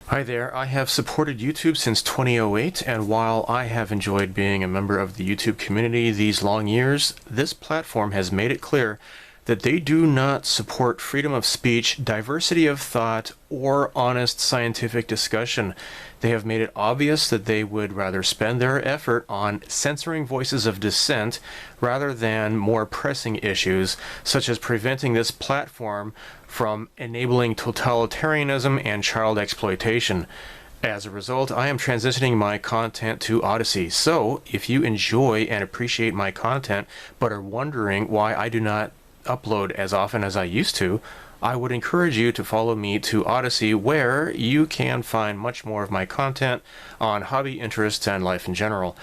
Hi there, I have supported YouTube since 2008, and while I have enjoyed being a member of the YouTube community these long years, this platform has made it clear that they do not support freedom of speech, diversity of thought, or honest scientific discussion. They have made it obvious that they would rather spend their effort on censoring voices of dissent rather than more pressing issues, such as preventing this platform from enabling totalitarianism and child exploitation. As a result, I am transitioning my content to Odyssey. So, if you enjoy and appreciate my content, but are wondering why I do not upload as often as I used to, I would encourage you to follow me to Odyssey, where you can find much more of my content on hobby interests and life in general.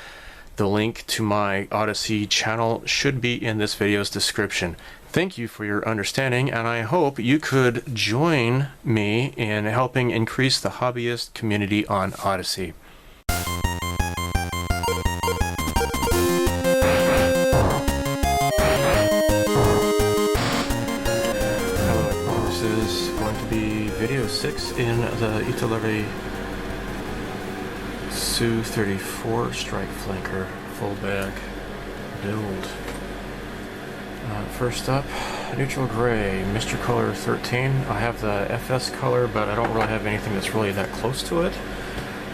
The link to my Odyssey channel should be in this video's description. Thank you for your understanding, and I hope you could join me in helping increase the hobbyist community on Odyssey. Video 6 in the Italeri Su-34 strike flanker fullback build. First up, neutral gray, Mr. Color 13. I have the FS color, but I don't really have anything that's really that close to it,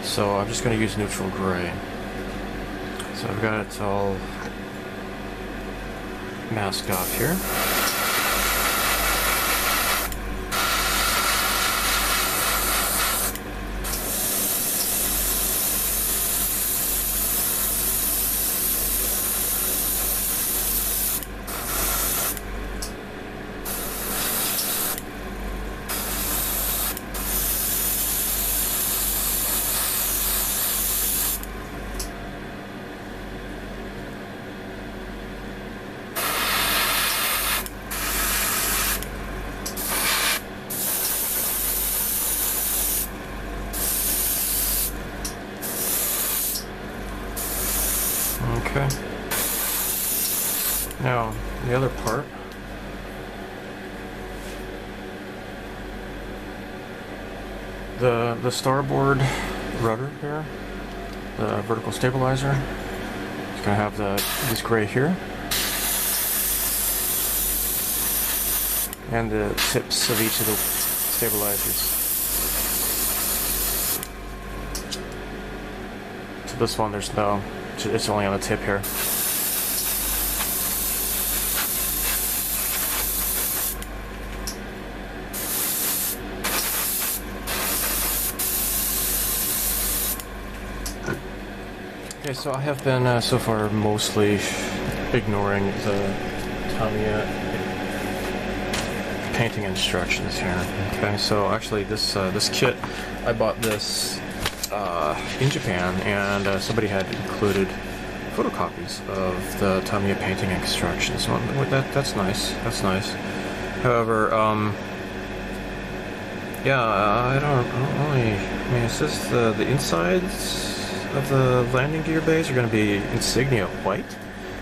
so I'm just going to use neutral gray. So I've got it all masked off here. Okay. Now, the other part. The starboard rudder here, the vertical stabilizer, it's going to have this gray here, and the tips of each of the stabilizers. So this one, there's no. It's only on the tip here. Okay, so I have been so far mostly ignoring the Tamiya painting instructions here. Okay, so actually this kit, I bought this in Japan, and somebody had included photocopies of the Tamiya painting instructions. So that's nice. That's nice. However, yeah, I don't really. I mean, it says the insides of the landing gear bays are going to be insignia white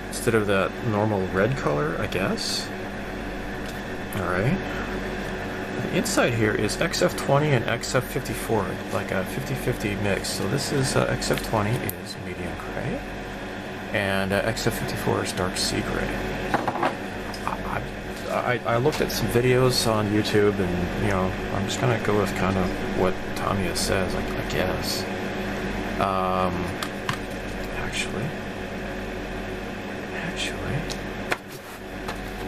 instead of that normal red color, I guess. All right. The inside here is XF20 and XF54, like a 50-50 mix. So this is XF20 is medium gray, and XF54 is dark sea gray. I looked at some videos on YouTube, and you know, I'm just gonna go with kind of what Tamiya says, I guess. Actually,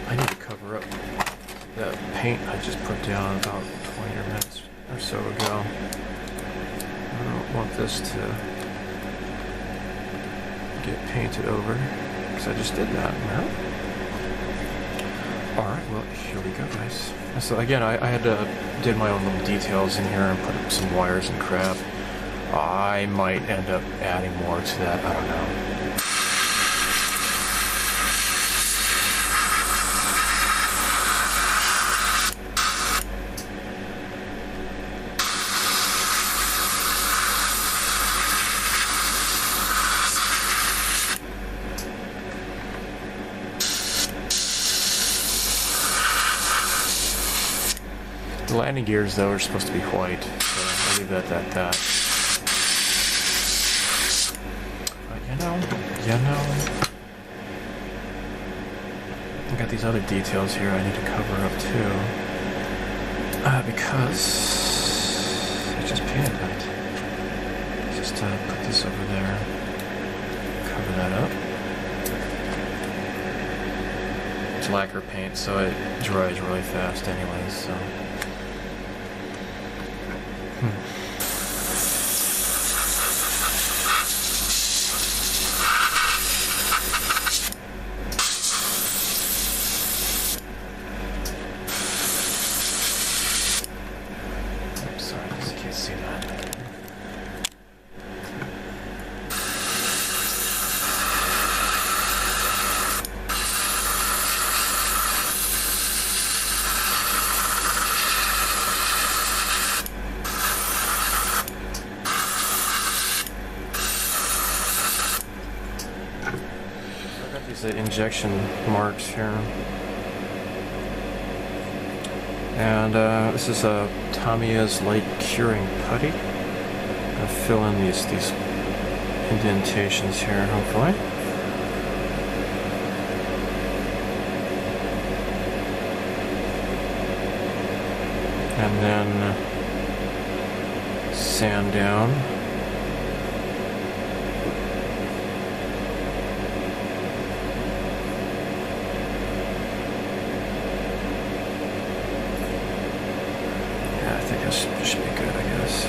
I need to cover up that paint I just put down about 20 minutes or so ago. I don't want this to get painted over, because I just did that. No? Alright, well, here we go, guys. So again, I had to did my own little details in here and put up some wires and crap. I might end up adding more to that, I don't know. The landing gears, though, are supposed to be white, so leave that at that. But you know, I got these other details here I need to cover up too. Because I just painted it. Just put this over there, cover that up. It's lacquer paint, so it dries really fast anyways, so. The injection marks here, and this is a Tamiya's light curing putty. I'm gonna fill in these indentations here, hopefully. And then sand down. Should be good, I guess.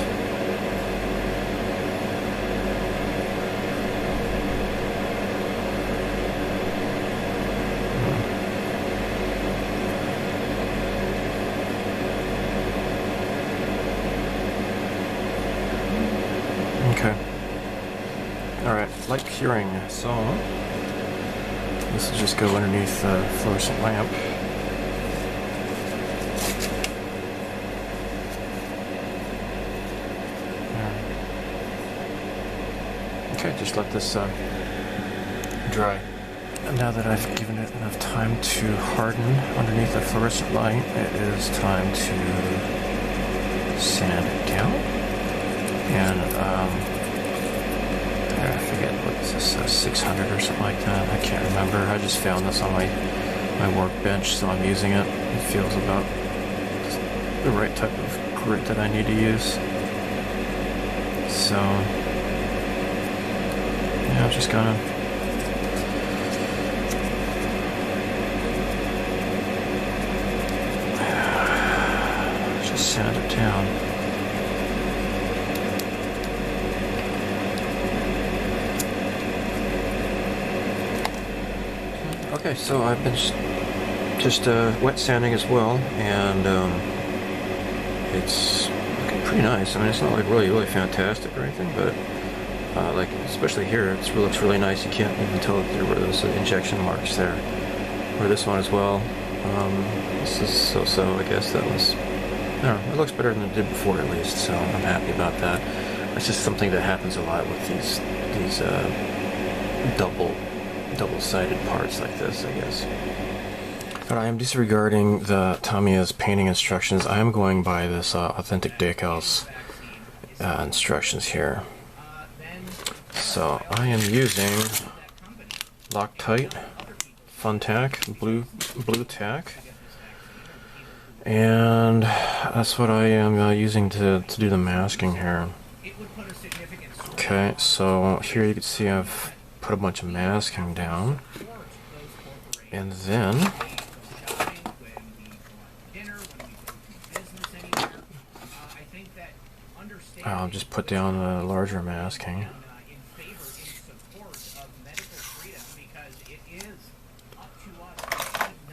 Okay. Alright, light curing. So, this will just go underneath the fluorescent lamp. Okay, just let this dry. And now that I've given it enough time to harden underneath the fluorescent light, it is time to sand it down. And I forget what is this, 600 or something like that. I can't remember. I just found this on my workbench, so I'm using it. It feels about the right type of grit that I need to use. So. Yeah, I'm just gonna just sand it down. Okay, so I've been just wet sanding as well, and it's looking pretty nice. I mean, it's not like really fantastic or anything, but like, especially here, it looks really nice. You can't even tell that there were those injection marks there. Or this one as well. This is so-so, I guess that was, I don't know, it looks better than it did before at least, so I'm happy about that. It's just something that happens a lot with these double-sided parts like this, I guess. But I am disregarding the Tamiya's painting instructions. I am going by this authentic decals instructions here. So I am using Loctite Fun Tack, blue tack, and that's what I am using to do the masking here. Okay, so here you can see I've put a bunch of masking down, and then I'll just put down the larger masking.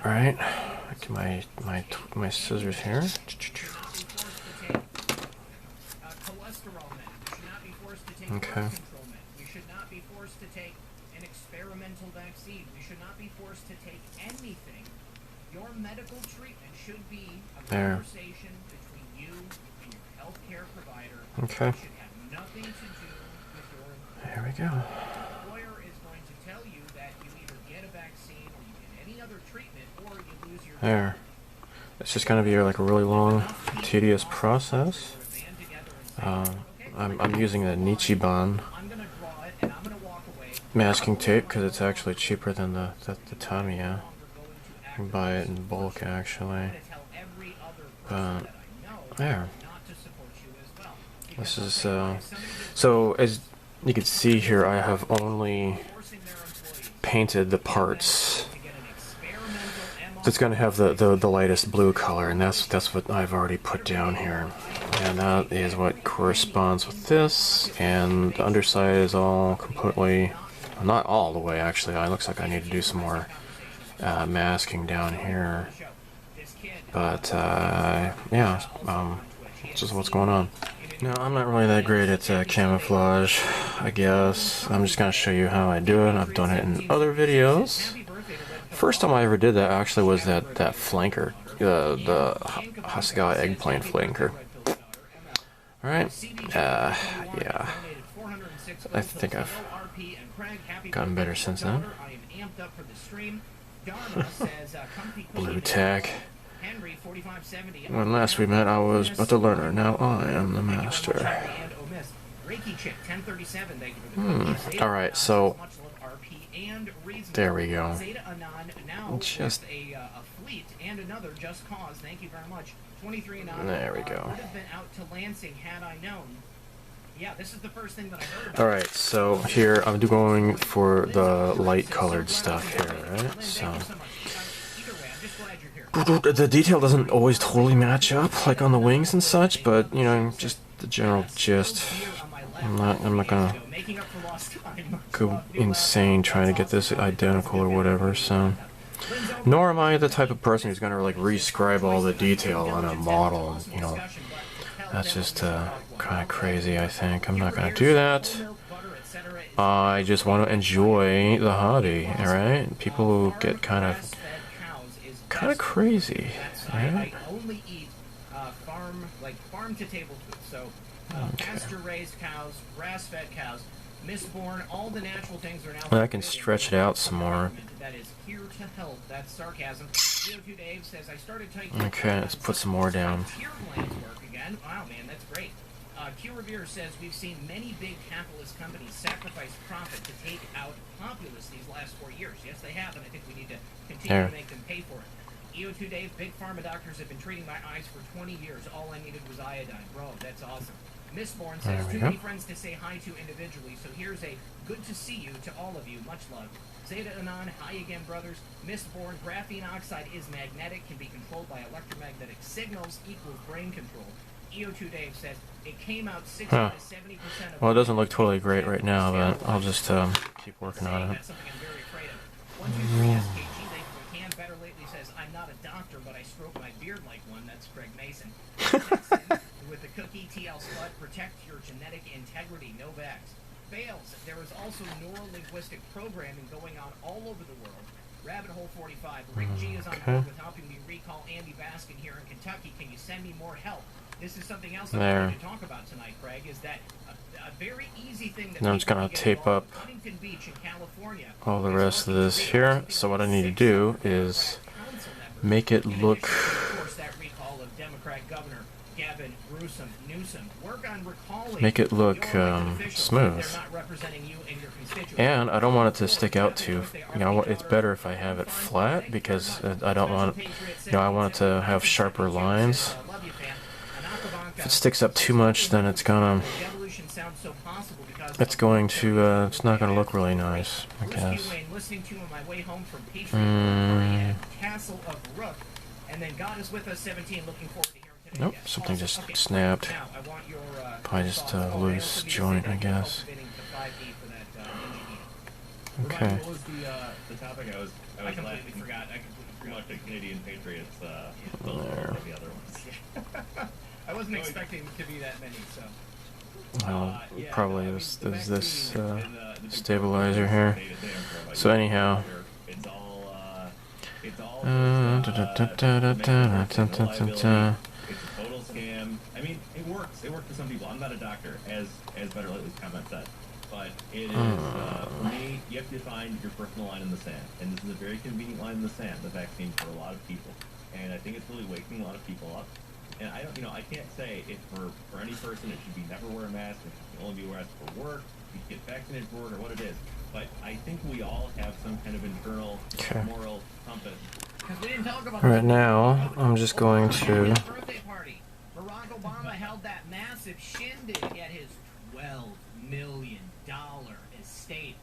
Alright, get my scissors here. Okay. We should not be forced to take an experimental vaccine. We should not be forced to take anything. Your medical treatment should be a conversation between you and your healthcare provider. Okay. It should have nothing to do with your employer. There we go. The employer is going to tell you that you either get a vaccine or you get any other treatment or you lose your There. It's just going to be like a really long, tedious process. I'm using the Nichiban masking tape because it's actually cheaper than the Tamiya. You can buy it in bulk actually. But there. This is so as you can see here, I have only painted the parts that's going to have the lightest blue color, and that's what I've already put down here, and that is what corresponds with this. And the underside is all completely, not all the way actually. It looks like I need to do some more masking down here, but yeah, this is what's going on. Now, I'm not really that great at camouflage, I guess. I'm just going to show you how I do it. I've done it in other videos. First time I ever did that actually was that flanker, the Hasegawa eggplane flanker. Alright, yeah. I think I've gotten better since then. Blue tack. When last we met, I was but the learner. Now I am the master. Alright, so there we go. Just there we go. Alright, so here I'm going for the light colored stuff here, right? So the detail doesn't always totally match up, like on the wings and such, but you know, just the general gist. I'm not gonna go insane trying to get this identical or whatever. So, nor am I the type of person who's gonna like rescribe all the detail on a model. You know, that's just kind of crazy. I think I'm not gonna do that. I just want to enjoy the hobby. All right, people who get kind of crazy, right? Farm to table food. So pasture-raised cows, grass-fed cows, misborn, all the natural things are now. I can stretch it out some more. That is here to help. That's sarcasm. CO2 Dave says I started taking. Okay, let's put some more down. Wow, man, that's great. Q Revere says we've seen many big capitalist companies sacrifice profit to take out populists these last 4 years. Yes, they have, and I think we need to continue to make them pay for it. EO2 Dave, big pharma doctors have been treating my eyes for 20 years. All I needed was iodine. Bro, that's awesome. Missborn says, too many friends to say hi to individually, so here's a good to see you to all of you. Much love. Zeta Anon, hi again, brothers. Missborn, graphene oxide is magnetic, can be controlled by electromagnetic signals, equals brain control. EO2 Dave says, it came out 60 to 70% of... Well, it doesn't look totally great right now, but I'll just keep working on it. That's something I'm very afraid of. 123 SKG, Better lately says, I'm not a doctor, but I stroke my beard like one. That's Craig Mason. With the cookie, TL Slut, protect your genetic integrity, no vax. Fails. There is also neuro-linguistic programming going on all over the world. Rabbit Hole 45. Rick G is on board with helping me recall Andy Baskin here in Kentucky. Can you send me more help? This is something else I wanted to talk about tonight, Craig, is that a very easy thing that I'm just going to tape up all the rest of this here. So what I need to do is make it look smooth. And I don't want it to stick out too. You know, it's better if I have it flat because I don't want, you know, I want it to have sharper lines. If it sticks up too much, then it's not gonna look really nice, I guess. Nope, something just snapped. Probably just a loose joint, I guess. Okay. What was the topic? I completely forgot. I completely forgot the Canadian Patriots. The other ones. I wasn't expecting to be that many, so. Well, probably there's this stabilizer here. So anyhow. It's all It's a total scam. I mean, it works. It works for some people. I'm not a doctor, as Better Lately's comment said. But it is, for me, you have to find your personal line in the sand. And this is a very convenient line in the sand, the vaccine, for a lot of people. And I think it's really waking a lot of people up. And I don't, I can't say if for any person it should be never wear a mask, it should only be wear a mask for work, you get vaccinated for work, or what it is. But I think we all have some kind of internal moral compass. We didn't talk about right now, I'm just going to... birthday party. Barack Obama held that massive shindig at his $12 million estate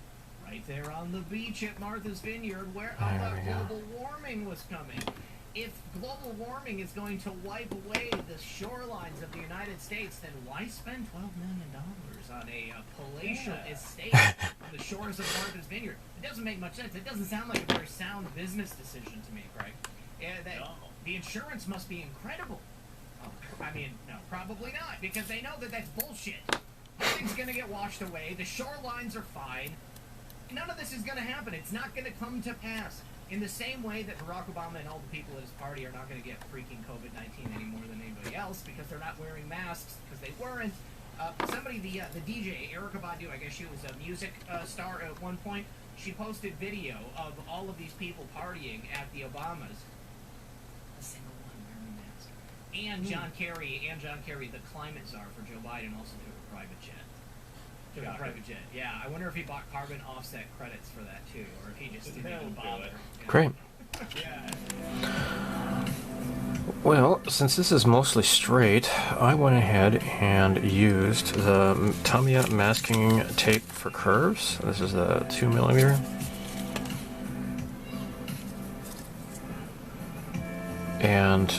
right there on the beach at Martha's Vineyard, where all that global warming was coming. If global warming is going to wipe away the shorelines of the United States, then why spend $12 million on a palatial estate on the shores of Martha's Vineyard? It doesn't make much sense. It doesn't sound like a very sound business decision to me, Craig. The insurance must be incredible. I mean, no, probably not, because they know that that's bullshit. Nothing's going to get washed away. The shorelines are fine. None of this is going to happen. It's not going to come to pass. In the same way that Barack Obama and all the people at his party are not going to get freaking COVID-19 any more than anybody else because they're not wearing masks because they weren't. Somebody, the DJ, Erykah Badu, I guess she was a music star at one point, she posted video of all of these people partying at the Obamas. A single one wearing a mask. And John Kerry, the climate czar for Joe Biden, also took a private jet. Yeah, I wonder if he bought carbon offset credits for that too, or if he just didn't even bother. Great. Well, since this is mostly straight, I went ahead and used the Tamiya masking tape for curves. This is the 2mm. And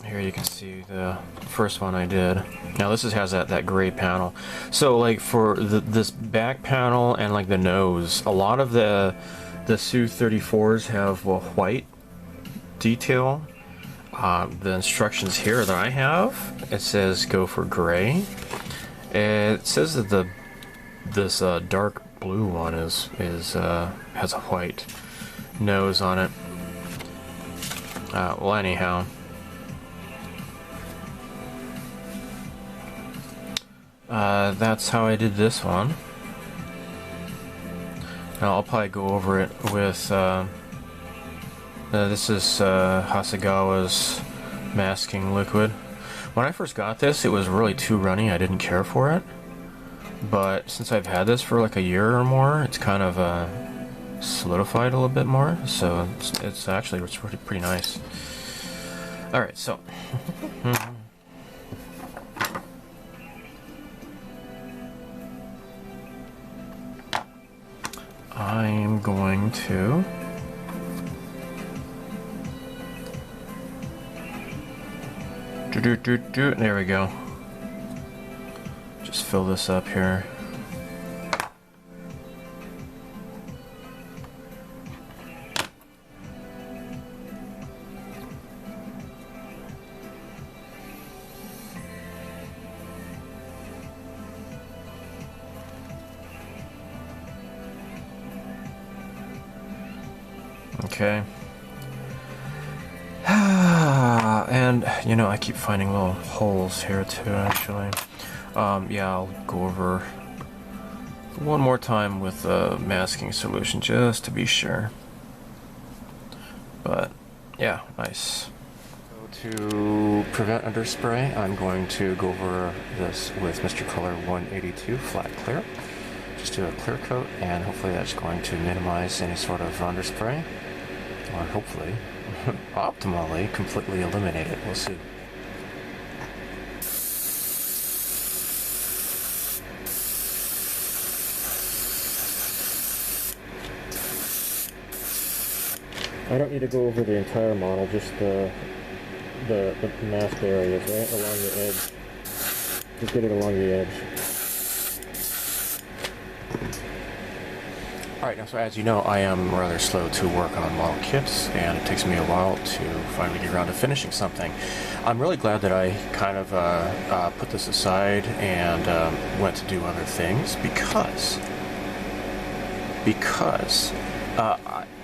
here you can see the first one I did. Now this has that gray panel. So like for this back panel and like the nose, a lot of the Su-34s have a white detail. The instructions here that I have, it says go for gray. It says that this dark blue one has a white nose on it. Well, anyhow. That's how I did this one. Now I'll probably go over it with, this is Hasegawa's masking liquid. When I first got this, it was really too runny, I didn't care for it. But since I've had this for like a year or more, it's kind of solidified a little bit more, so it's pretty nice. Alright, so... I'm going to there we go. Just fill this up here. Okay. And, I keep finding little holes here too, actually. Yeah, I'll go over one more time with the masking solution just to be sure. But, yeah, nice. So to prevent underspray, I'm going to go over this with Mr. Color 182 flat clear. Just do a clear coat, and hopefully that's going to minimize any sort of underspray. Or hopefully, optimally, completely eliminate it. We'll see. I don't need to go over the entire model, just the masked areas, right along the edge. Just get it along the edge. Alright, now so as you know, I am rather slow to work on model kits, and it takes me a while to finally get around to finishing something. I'm really glad that I kind of put this aside and went to do other things because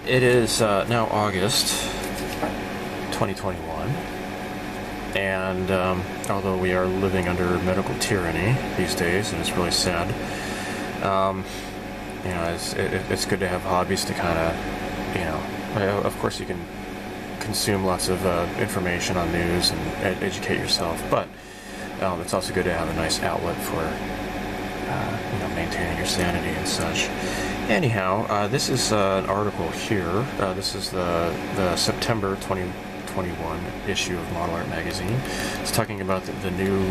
it is now August 2021, and although we are living under medical tyranny these days, and it's really sad, it's good to have hobbies to kind of, of course you can consume lots of information on news and educate yourself, but it's also good to have a nice outlet for maintaining your sanity and such. Anyhow, this is an article here. This is the September 2021 issue of Model Art Magazine. It's talking about the new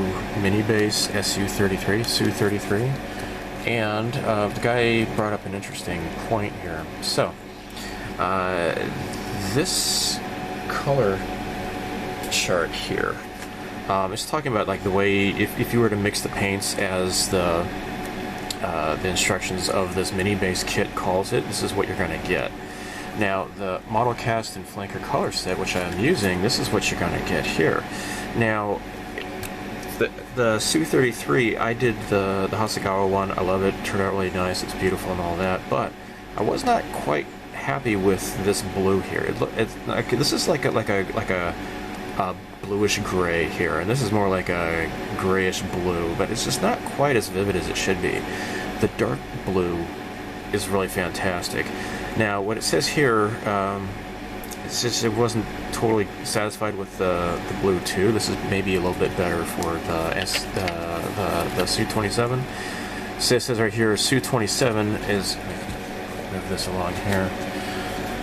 mini base Su-33, and the guy brought up an interesting point here. So, this color chart here is talking about like the way if you were to mix the paints as the instructions of this mini base kit calls it, this is what you're going to get. Now, the model cast and flanker color set, which I'm using, this is what you're going to get here. Now, the Su-33, I did the Hasegawa one. I love it. Turned out really nice. It's beautiful and all that. But I was not quite happy with this blue here. This is like a bluish gray here, and this is more like a grayish blue. But it's just not quite as vivid as it should be. The dark blue is really fantastic. Now, what it says here, it's just it wasn't totally satisfied with the blue 2. This is maybe a little bit better for the Su-27. So it says right here, Su-27 is, move this along here.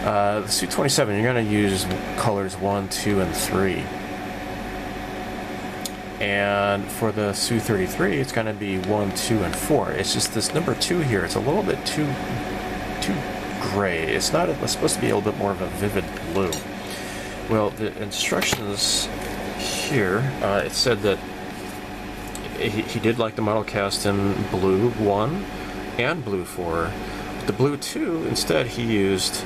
The Su-27, you're going to use colors 1, 2, and 3. And for the Su-33, it's going to be 1, 2, and 4. It's just this number 2 here, it's a little bit too gray. It's supposed to be a little bit more of a vivid blue. Well, the instructions here, it said that he did like the model cast in blue 1 and blue 4. The blue 2, instead, he used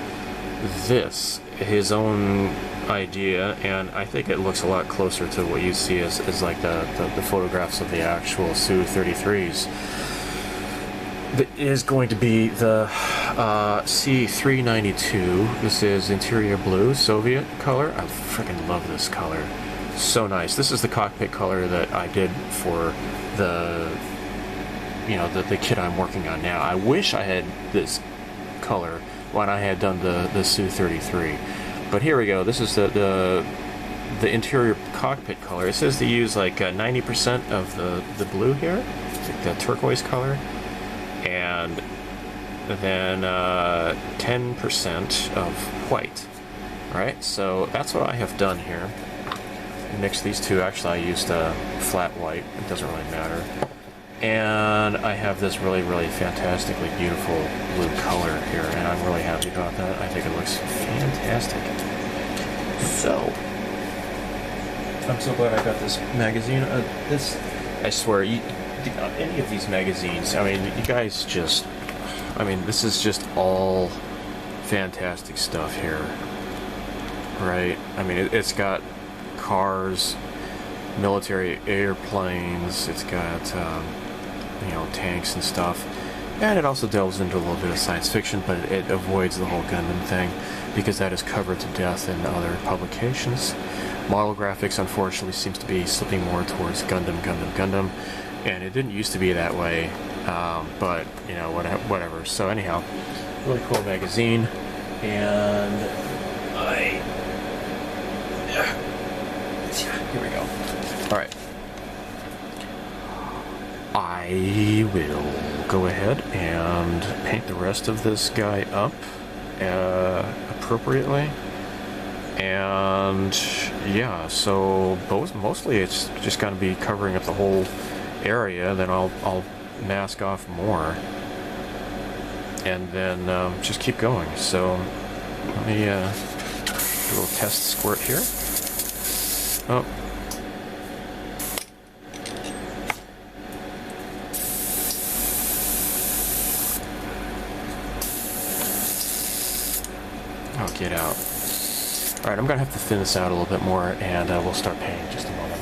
this, his own idea, and I think it looks a lot closer to what you see as like the photographs of the actual Su-33s. It is going to be the C392. This is interior blue, Soviet color. I freaking love this color. So nice. This is the cockpit color that I did for the kit I'm working on now. I wish I had this color when I had done the Su-33. But here we go. This is the interior cockpit color. It says to use like 90% of the blue here, like the turquoise color, and then 10% of white. Alright, so that's what I have done here. Mix these two. Actually, I used flat white. It doesn't really matter. And I have this really, really fantastically beautiful blue color here, and I'm really happy about that. I think it looks fantastic. So, I'm so glad I got this magazine. I swear, any of these magazines, I mean, you guys just, this is just all fantastic stuff here, right? I mean, it's got cars, military airplanes, it's got, tanks and stuff, and it also delves into a little bit of science fiction, but it avoids the whole Gundam thing, because that is covered to death in other publications. Model graphics, unfortunately, seems to be slipping more towards Gundam, and it didn't used to be that way, but, whatever. So anyhow, really cool magazine, and here we go. Alright. I will go ahead and paint the rest of this guy up appropriately. And yeah, so mostly it's just going to be covering up the whole area. Then I'll mask off more, and then just keep going. So let me do a little test squirt here. Oh. Oh, get out. Alright, I'm going to have to thin this out a little bit more, and we'll start painting in just a moment.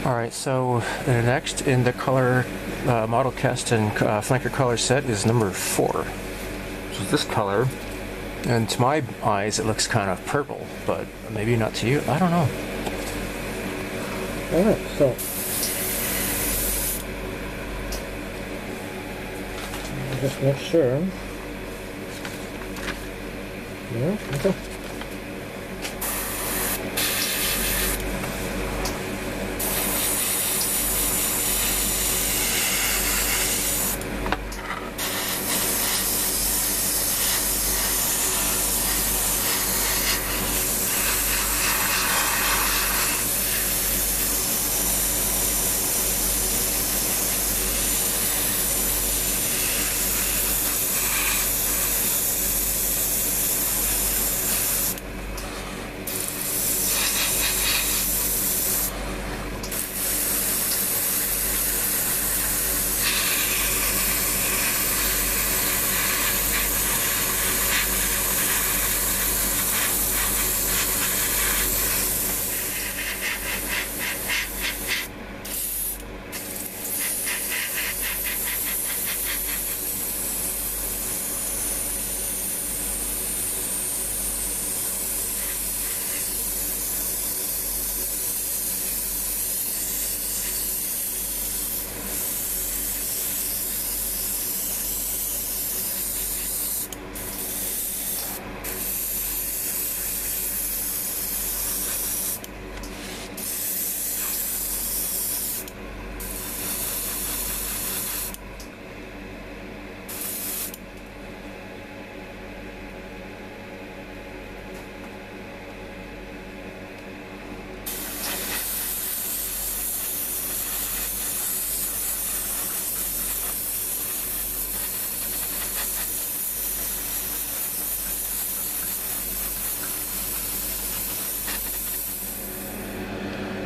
Alright, so next in the color model cast and flanker color set is number 4. Which is this color. And to my eyes it looks kind of purple, but maybe not to you. I don't know. Alright, so just make sure. Yeah, okay.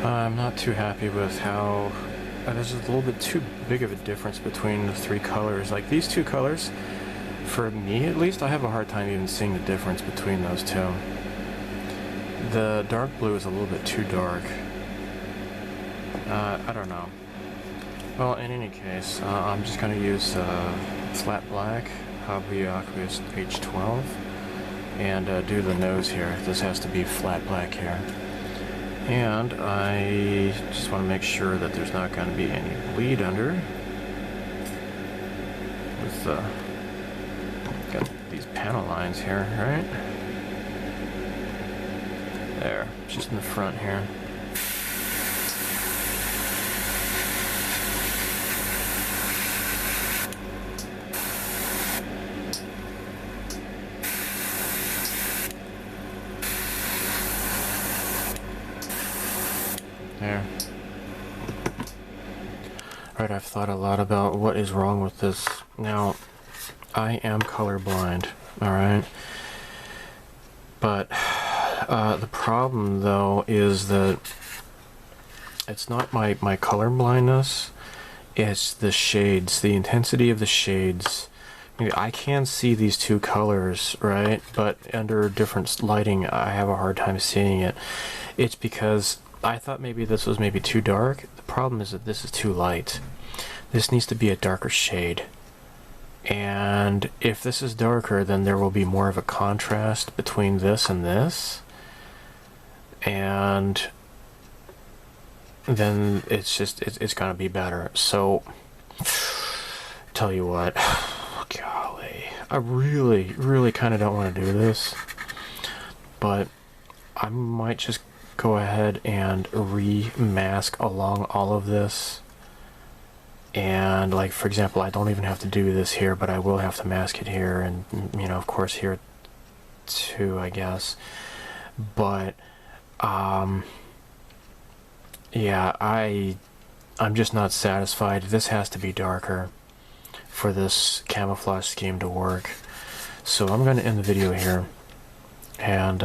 I'm not too happy with how there's a little bit too big of a difference between the 3 colors. Like these 2 colors, for me at least, I have a hard time even seeing the difference between those 2. The dark blue is a little bit too dark. I don't know. Well, in any case, I'm just going to use flat black, Hobby Aqueous H12, and do the nose here. This has to be flat black here. And I just want to make sure that there's not going to be any bleed under. With got these panel lines here, right? There, just in the front here. There. Alright, I've thought a lot about what is wrong with this. Now, I am colorblind, alright? But the problem, though, is that it's not my color blindness, it's the shades, the intensity of the shades. I can see these 2 colors, right? But under different lighting, I have a hard time seeing it. It's because I thought maybe this was maybe too dark. The problem is that this is too light. This needs to be a darker shade. And if this is darker, then there will be more of a contrast between this and this. And then it's just, it's gonna be better. So, tell you what, golly, I really kind of don't want to do this. But I might just go ahead and remask along all of this. And like, for example, I don't even have to do this here, but I will have to mask it here, and you know, of course here too, I guess. But yeah, I'm just not satisfied. This has to be darker for this camouflage scheme to work. So I'm going to end the video here, and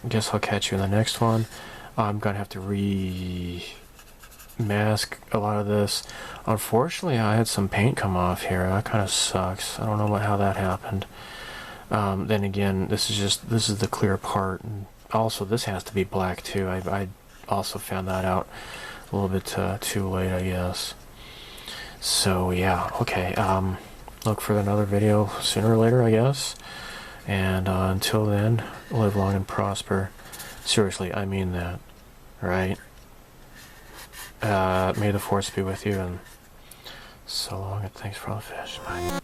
guess I'll catch you in the next one. I'm going to have to mask a lot of this. Unfortunately, I had some paint come off here. That kind of sucks. I don't know how that happened. Then again, this is the clear part, and also this has to be black too. I also found that out. a little bit too late, I guess. So yeah, okay. Look for another video sooner or later, I guess. And until then, live long and prosper. Seriously, I mean that. Right? May the force be with you, and so long, and thanks for all the fish. Bye.